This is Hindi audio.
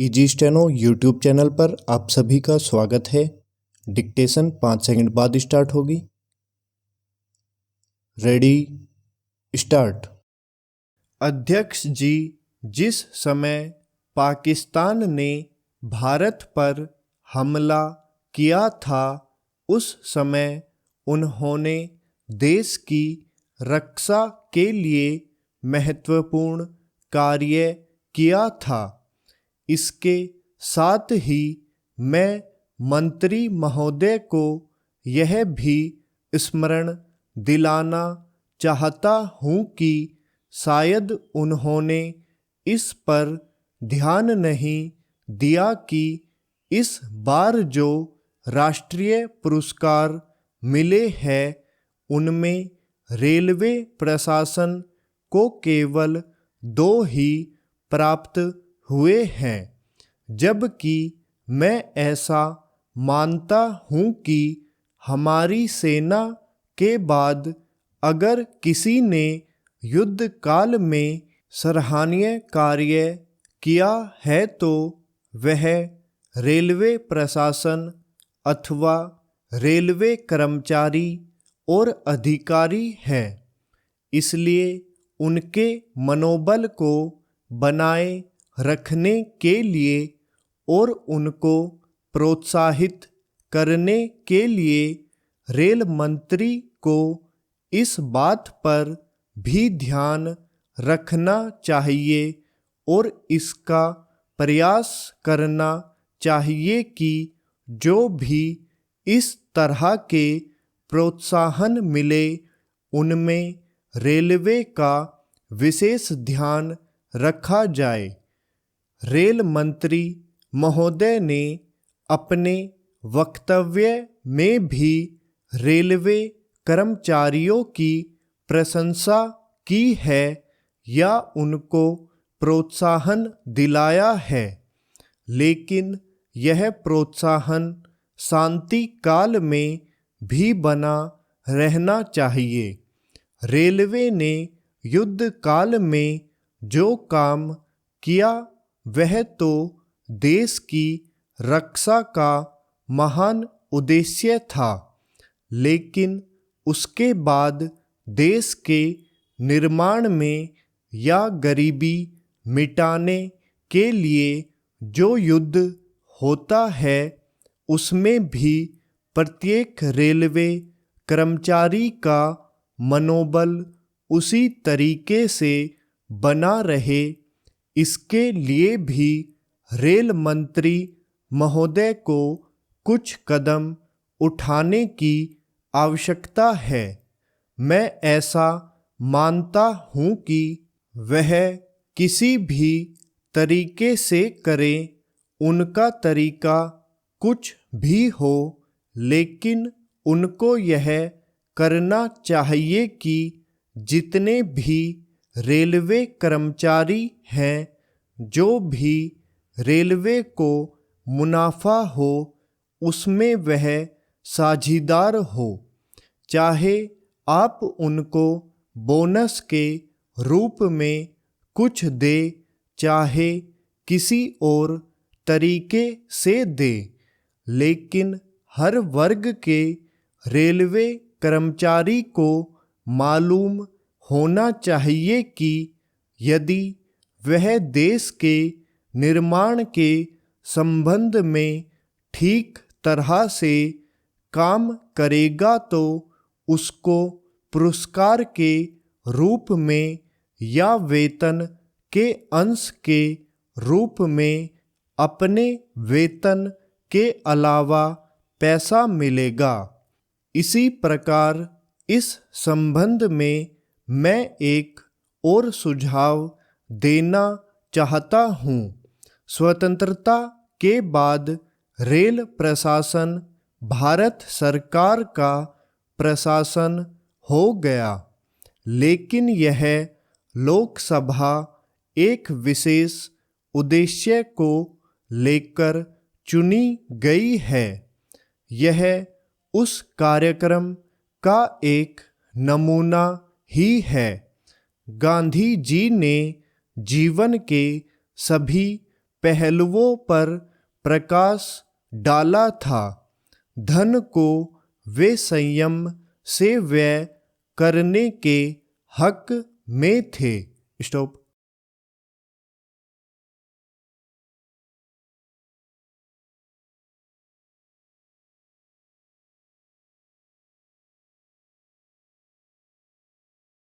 इजी स्टेनो यूट्यूब चैनल पर आप सभी का स्वागत है। डिक्टेशन 5 सेकंड बाद स्टार्ट होगी। Ready start. अध्यक्ष जी, जिस समय पाकिस्तान ने भारत पर हमला किया था उस समय उन्होंने देश की रक्षा के लिए महत्वपूर्ण कार्य किया था। इसके साथ ही मैं मंत्री महोदय को यह भी स्मरण दिलाना चाहता हूँ कि शायद उन्होंने इस पर ध्यान नहीं दिया कि इस बार जो राष्ट्रीय पुरस्कार मिले हैं उनमें रेलवे प्रशासन को केवल 2 ही प्राप्त हुए हैं, जबकि मैं ऐसा मानता हूँ कि हमारी सेना के बाद अगर किसी ने युद्ध काल में सराहनीय कार्य किया है तो वह रेलवे प्रशासन अथवा रेलवे कर्मचारी और अधिकारी हैं। इसलिए उनके मनोबल को बनाए रखने के लिए और उनको प्रोत्साहित करने के लिए रेल मंत्री को इस बात पर भी ध्यान रखना चाहिए और इसका प्रयास करना चाहिए कि जो भी इस तरह के प्रोत्साहन मिले उनमें रेलवे का विशेष ध्यान रखा जाए। रेल मंत्री महोदय ने अपने वक्तव्य में भी रेलवे कर्मचारियों की प्रशंसा की है या उनको प्रोत्साहन दिलाया है, लेकिन यह प्रोत्साहन शांति काल में भी बना रहना चाहिए। रेलवे ने युद्ध काल में जो काम किया वह तो देश की रक्षा का महान उद्देश्य था, लेकिन उसके बाद देश के निर्माण में या गरीबी मिटाने के लिए जो युद्ध होता है उसमें भी प्रत्येक रेलवे कर्मचारी का मनोबल उसी तरीके से बना रहे, इसके लिए भी रेल मंत्री महोदय को कुछ कदम उठाने की आवश्यकता है। मैं ऐसा मानता हूँ कि वह किसी भी तरीके से करें, उनका तरीका कुछ भी हो, लेकिन उनको यह करना चाहिए कि जितने भी रेलवे कर्मचारी हैं, जो भी रेलवे को मुनाफा हो उसमें वह साझीदार हो। चाहे आप उनको बोनस के रूप में कुछ दे, चाहे किसी और तरीके से दे, लेकिन हर वर्ग के रेलवे कर्मचारी को मालूम होना चाहिए कि यदि वह देश के निर्माण के संबंध में ठीक तरह से काम करेगा तो उसको पुरस्कार के रूप में या वेतन के अंश के रूप में अपने वेतन के अलावा पैसा मिलेगा। इसी प्रकार इस संबंध में मैं एक और सुझाव देना चाहता हूँ। स्वतंत्रता के बाद रेल प्रशासन भारत सरकार का प्रशासन हो गया, लेकिन यह लोकसभा एक विशेष उद्देश्य को लेकर चुनी गई है। यह उस कार्यक्रम का एक नमूना ही है। गांधी जी ने जीवन के सभी पहलुओं पर प्रकाश डाला था। धन को वे संयम से व्यय करने के हक में थे। स्टॉप।